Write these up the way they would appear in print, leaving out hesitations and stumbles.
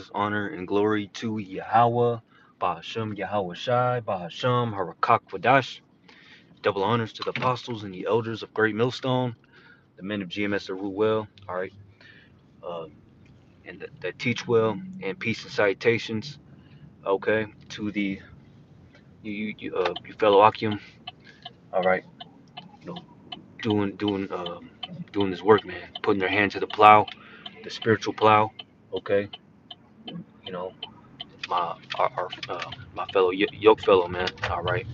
Most honor and glory to Yahweh, Bahashem Yahweh Shai, Bahashem Harakak Wadash. Double honors to the apostles and the elders of Great Millstone, the men of GMS that rule well, all right, um, and that teach well, and peace and salutations, okay, to the you fellow Akim, all right, you know, doing this work, man, putting their hand to the plow, the spiritual plow, okay, you know, my fellow yoke fellow, man, all right.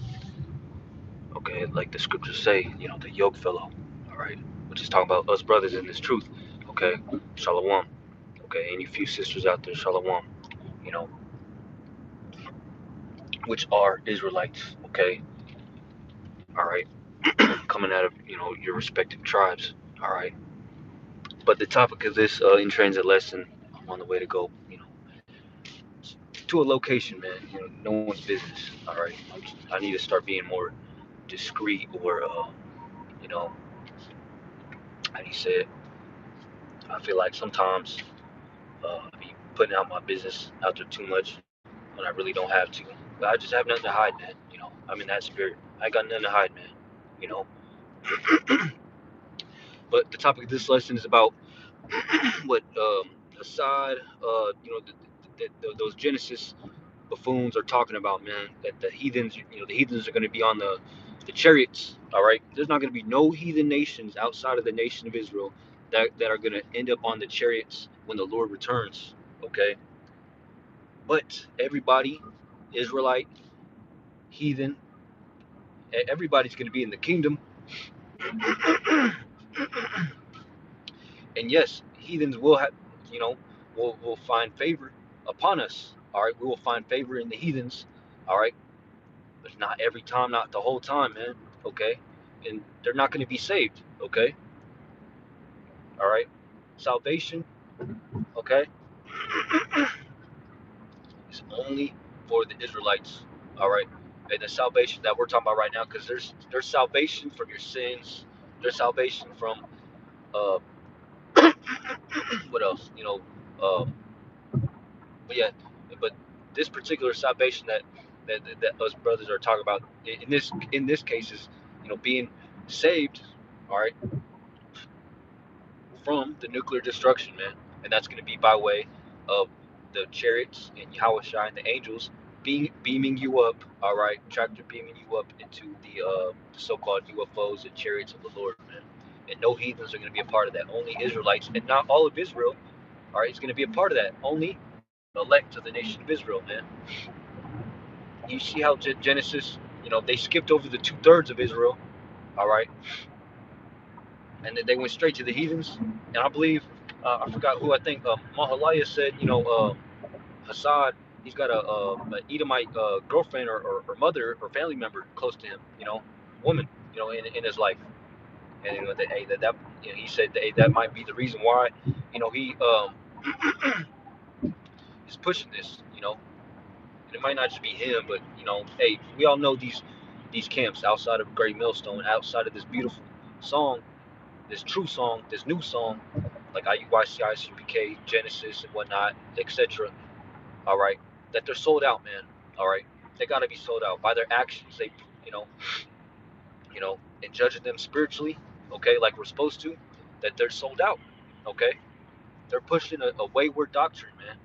Okay, like the scriptures say, the yoke fellow, all right, which is talking about us brothers in this truth, okay, shalom, okay, any few sisters out there, shalom, you know, which are Israelites, okay, all right, coming out of, your respective tribes, all right, but the topic of this in transit lesson, I'm on the way to go, to a location, man, no one's business, all right, I need to start being more discreet or, you know, how do you say it, I feel like sometimes I be putting out my business out there too much when I really don't have to. But I just have nothing to hide, man. I'm in that spirit. I got nothing to hide, man. You know. But the topic of this lesson is about what Assad, those Genesis buffoons are talking about, man. That the heathens, the heathens are going to be on the chariots. All right. There's not going to be no heathen nations outside of the nation of Israel that are going to end up on the chariots when the Lord returns. Okay. But everybody, Israelite, heathen, everybody's going to be in the kingdom. And yes, heathens will have, you know, will find favor upon us. All right, we will find favor in the heathens. All right, but not every time, not the whole time, man. Okay, and they're not going to be saved. Okay, all right, salvation. Okay, is only for the Israelites. All right, and the salvation that we're talking about right now, because there's salvation from your sins. There's salvation from uh, what else? Um, but yeah, but this particular salvation that us brothers are talking about in this case is being saved, all right, from the nuclear destruction, man, and that's going to be by way of the chariots and Yahweh and the angels beaming you up, all right, tractor beaming you up into the so-called UFOs and chariots of the Lord, man. And no heathens are going to be a part of that. Only Israelites, and not all of Israel, all right, is going to be a part of that. Only elect to the nation of Israel, man. You see how Genesis, they skipped over the 2/3 of Israel, all right, and then they went straight to the heathens. And I believe, I forgot who, I think Mahalaya said, Hassad, he's got a Edomite girlfriend or mother or family member close to him, woman, in his life. And he said that, hey, that might be the reason why, he is pushing this, and it might not just be him, but hey, we all know these camps outside of Great Millstone, outside of this beautiful song, this true song, this new song, like IUYC, ICPK, Genesis, and whatnot, etc. All right, that they're sold out, man. All right, they gotta be sold out by their actions. They, and judging them spiritually, okay, like we're supposed to, that they're sold out. Okay, they're pushing a wayward doctrine, man.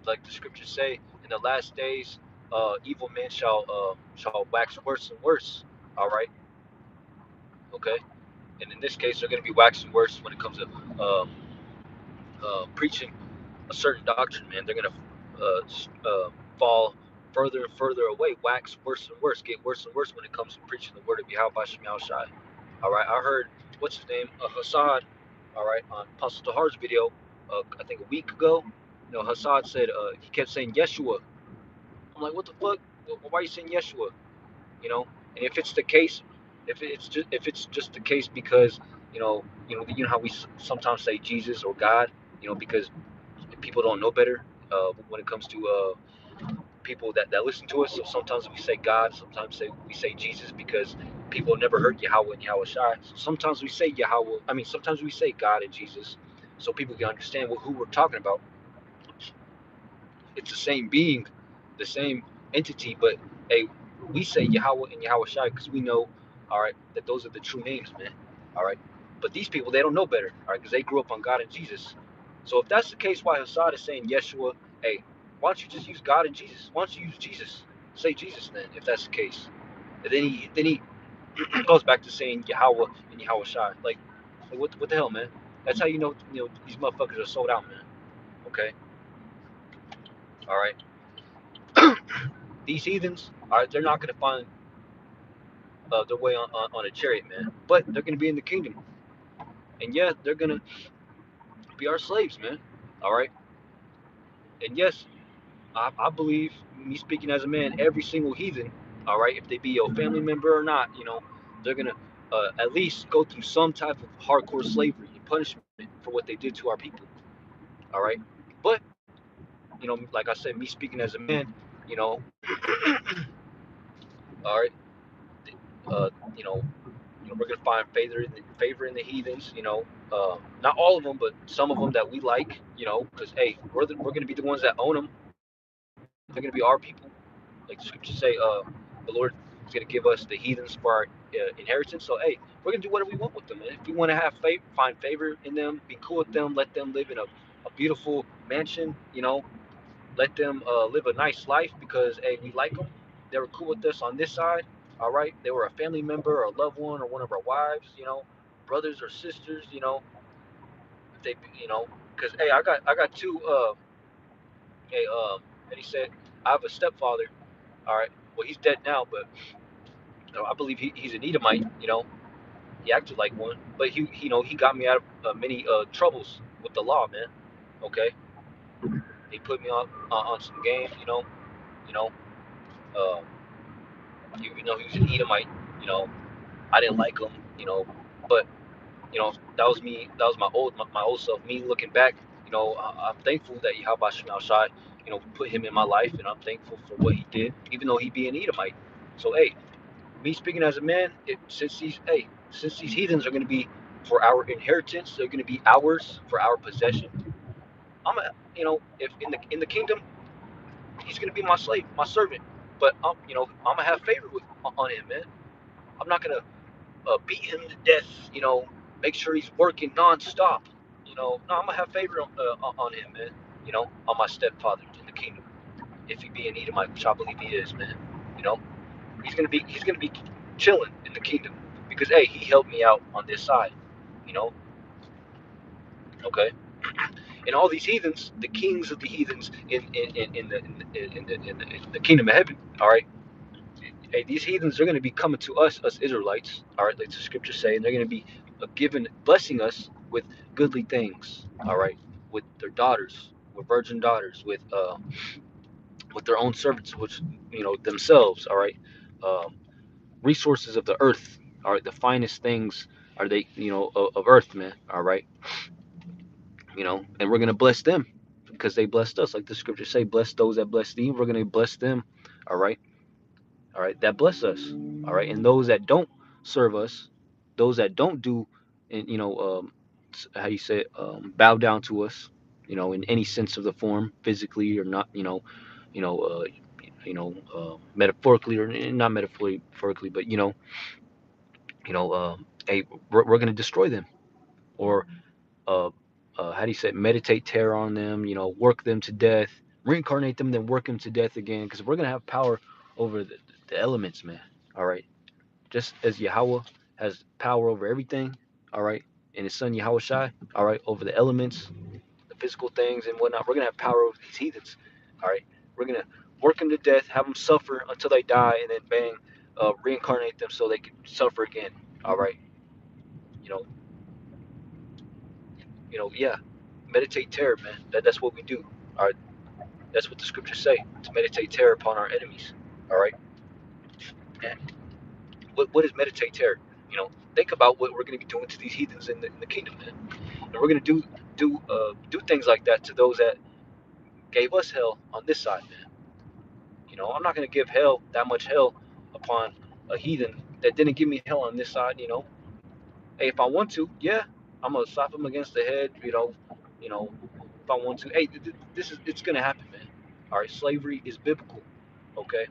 Like the scriptures say, in the last days, evil men shall wax worse and worse. All right, okay, and in this case, they're going to be waxing worse when it comes to preaching a certain doctrine. Man, they're going to fall further and further away, wax worse and worse, get worse and worse when it comes to preaching the word of Yahweh Shemel Shai. All right, I heard what's his name, Hassad. All right, on Apostle Tahar's video, I think a week ago. Hassad said he kept saying Yeshua. I'm like, what the fuck? Why are you saying Yeshua? And if it's the case, if it's just the case because how we sometimes say Jesus or God, because people don't know better when it comes to people that listen to us. So sometimes we say God, sometimes we say Jesus because people never heard Yahweh and Yahweh Shai. So sometimes we say Yahweh. I mean, sometimes we say God and Jesus, so people can understand who we're talking about. It's the same being, the same entity, but hey, we say Yahweh and Yahweh Shai because we know, all right, that those are the true names, man. All right. But these people, they don't know better, all right, because they grew up on God and Jesus. So if that's the case, why Hassad is saying Yeshua, hey, why don't you just use God and Jesus? Why don't you use Jesus? Say Jesus then, if that's the case. And then he goes back to saying Yahweh and Yahweh Shai. Like, what the hell, man? That's how you know these motherfuckers are sold out, man. Okay, all right. These heathens, all right, they're not gonna find their way on a chariot, man. But they're gonna be in the kingdom, and yeah, they're gonna be our slaves, man. All right, and yes, I believe me speaking as a man, every single heathen, all right, if they be your family member or not, they're gonna at least go through some type of hardcore slavery and punishment for what they did to our people. All right, but like I said, me speaking as a man, you know, all right, uh, you know, we're gonna find favor in the heathens. Not all of them, but some of them that we like. Because hey, we're gonna be the ones that own them. They're gonna be our people. Like the scriptures say, the Lord is gonna give us the heathens for our inheritance. So hey, we're gonna do whatever we want with them. And if we want to find favor in them, be cool with them, let them live in a beautiful mansion. Let them live a nice life because hey, we like them. They were cool with us on this side. All right, they were a family member or a loved one or one of our wives. Brothers or sisters. If they, because hey, I got two. Hey, and he said I have a stepfather. All right, well he's dead now, but I believe he's an Edomite. He acted like one, but he got me out of many troubles with the law, man. Okay, he put me on some game. You know. Uh, even though he was an Edomite, you know, I didn't like him, but that was me. That was my old self. Me looking back, I'm thankful that Yahweh Shemel Shai, put him in my life, and I'm thankful for what he did, even though he be an Edomite. So hey, me speaking as a man, since these heathens are going to be for our inheritance, they're going to be ours for our possession. If in the kingdom, he's going to be my slave, my servant. But I'm gonna have favor on him, man. I'm not gonna beat him to death. Make sure he's working nonstop. No, I'm gonna have favor on him, man. On my stepfather in the kingdom, if he be an Edomite, which I believe he is, man. You know, he's gonna be chilling in the kingdom because hey, he helped me out on this side. You know, okay. And all these heathens, the kings of the heathens in the kingdom of heaven. All right. Hey, these heathens are going to be coming to us Israelites, all right, like the scriptures say, and they're going to be blessing us with goodly things, all right, with their daughters, with virgin daughters, with their own servants, which themselves, all right, um, resources of the earth, all right, the finest things are they, of earth, man, all right, and we're going to bless them because they blessed us, like the scriptures say, bless those that bless thee. We're going to bless them, all right. All right, that bless us. All right, and those that don't serve us, those that don't do, and how you say it, bow down to us, in any sense of the form, physically or not, you know, uh, metaphorically or not metaphorically, but hey, we're gonna destroy them, or uh, how do you say it, meditate terror on them, work them to death, reincarnate them, then work them to death again, because we're gonna have power over the elements, man. All right. Just as Yahweh has power over everything, all right, and his son Yahweh Shai, all right, over the elements, the physical things and whatnot, we're gonna have power over these heathens, all right. We're gonna work them to death, have them suffer until they die, and then bang, reincarnate them so they can suffer again, all right. You know, yeah. Meditate terror, man. That's what we do, all right. That's what the scriptures say, to meditate terror upon our enemies, all right. And what is meditate terror? Think about what we're gonna be doing to these heathens in the kingdom, man. And we're gonna do things like that to those that gave us hell on this side, man. I'm not gonna give hell that much hell upon a heathen that didn't give me hell on this side. Hey, if I want to, yeah, I'm gonna slap him against the head. If I want to. Hey, it's gonna happen, man. All right, slavery is biblical. Okay,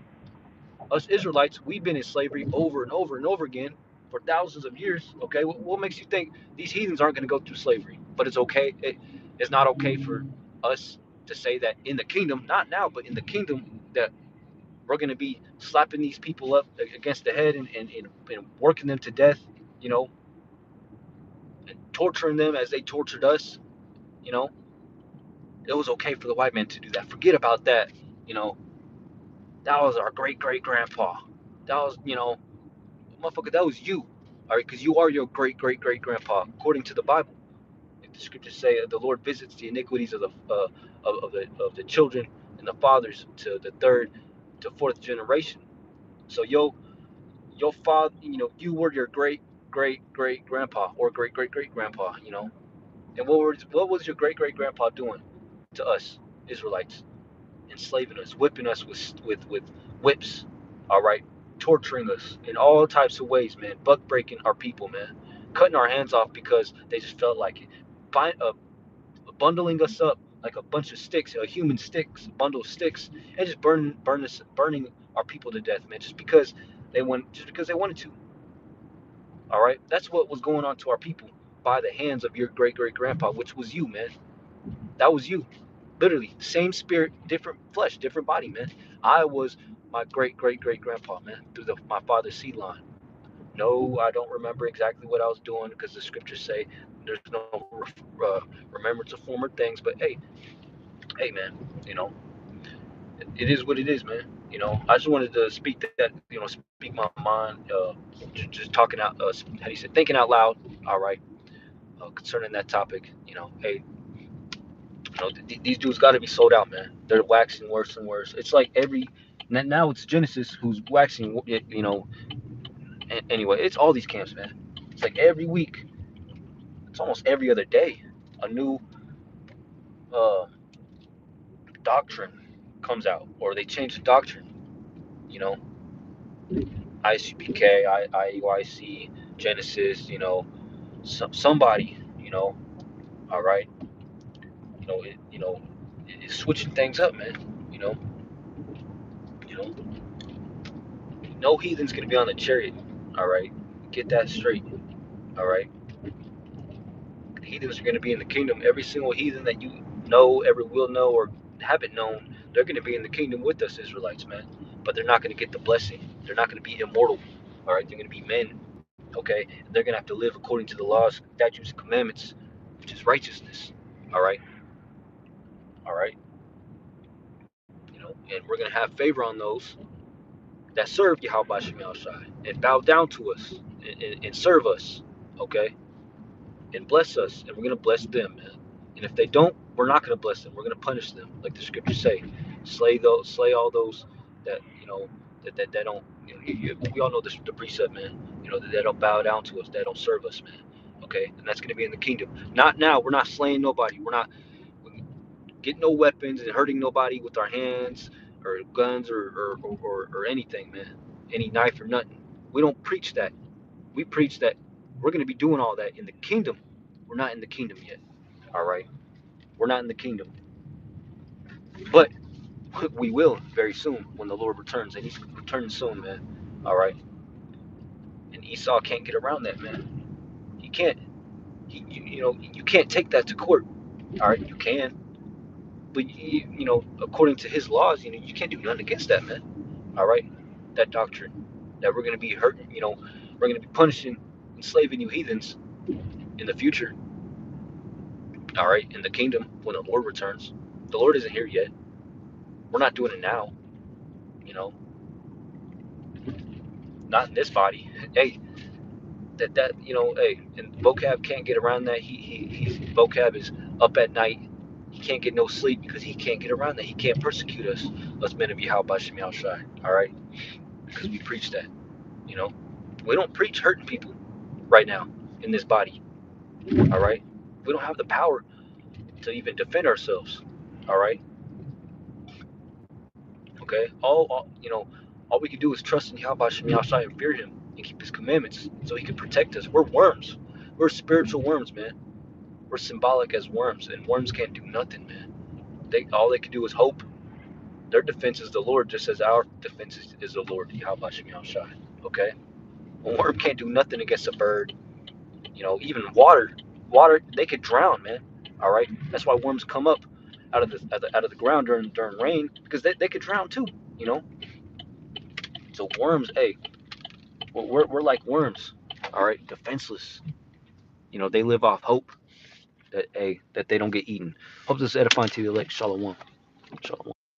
us Israelites, we've been in slavery over and over and over again for thousands of years. Okay, what makes you think these heathens aren't going to go through slavery? But it's okay. It's not okay for us to say that in the kingdom, not now, but in the kingdom, that we're going to be slapping these people up against the head and working them to death, you know, and torturing them as they tortured us. You know, it was okay for the white man to do that. Forget about that. You know, that was our great great grandpa. That was, motherfucker, that was you. All right, because you are your great great great grandpa, according to the Bible. Like the scriptures say, the Lord visits the iniquities of the children and the fathers to the third to fourth generation. So your father, you were your great great great grandpa or great great great grandpa, And what was your great great grandpa doing to us Israelites? Enslaving us, whipping us with whips, all right, torturing us in all types of ways, man, buck breaking our people, man, cutting our hands off because they just felt like it, bundling us up like a bunch of sticks, human sticks, a bundle of sticks, and just burning our people to death, man, just because they wanted to, all right. That's what was going on to our people by the hands of your great great grandpa, which was you, man. That was you. Literally, same spirit, different flesh, different body, man. I was my great great great grandpa, man, through my father's seed line. No, I don't remember exactly what I was doing because the scriptures say there's no remembrance of former things. But hey, man, you know, it is what it is, man. I just wanted to speak that, speak my mind, just talking out, how do you say, thinking out loud. All right, concerning that topic. Hey, these dudes got to be sold out, man. They're waxing worse and worse. It's like now it's Genesis who's waxing, Anyway, it's all these camps, man. It's like every week, it's almost every other day, a new uh, doctrine comes out, or they change the doctrine. You know, ICPK, IUIC, Genesis. Somebody. All right. It's switching things up, man. You know, you know, no heathen's gonna be on the chariot. All right, get that straight. All right, the heathens are gonna be in the kingdom. Every single heathen that you know, ever will know, or haven't known, they're gonna be in the kingdom with us, Israelites, man. But they're not gonna get the blessing. They're not gonna be immortal. All right, they're gonna be men. Okay, they're gonna have to live according to the laws, statutes, and commandments, which is righteousness. All right, all right. And we're gonna have favor on those that serve Yahweh Shem Shai and bow down to us and serve us, okay, and bless us, and we're gonna bless them, man. And if they don't, we're not gonna bless them. We're gonna punish them, like the scriptures say. Slay all those that that don't. We all know this, the precept, man. That they don't bow down to us, that don't serve us, man. Okay, and that's gonna be in the kingdom. Not now. We're not slaying nobody. We're not getting no weapons and hurting nobody with our hands or guns or anything, man. Any knife or nothing. We don't preach that. We preach that we're going to be doing all that in the kingdom. We're not in the kingdom yet. All right. We're not in the kingdom. But we will very soon when the Lord returns. And he's returning soon, man. All right. And Esau can't get around that, man. He can't. You can't take that to court. All right. You can. But, according to his laws, you can't do nothing against that, man. All right. That doctrine that we're going to be hurting, we're going to be punishing, enslaving you heathens in the future. All right. In the kingdom when the Lord returns. The Lord isn't here yet. We're not doing it now, you know, not in this body. Hey, hey, and vocab can't get around that. He's vocab is up at night. He can't get no sleep because he can't get around that. He can't persecute us men of Yahweh Shem Shai. All right, because we preach that. You know, we don't preach hurting people right now in this body. All right, we don't have the power to even defend ourselves. All right, okay. All we can do is trust in Yahweh Shem Shai and fear Him and keep His commandments, so He can protect us. We're worms. We're spiritual worms, man. We're symbolic as worms, and worms can't do nothing, man. All they can do is hope, Their defense is the Lord, just as our defense is the Lord. Yahweh Shem Shai. Okay? A worm can't do nothing against a bird. Even water, they could drown, man. All right? That's why worms come up out of the ground during rain, because they could drown too. You know? So worms, hey, we're like worms. All right? Defenseless. They live off hope that they don't get eaten. Hope this is edifying to you, like Shalom. Shalom.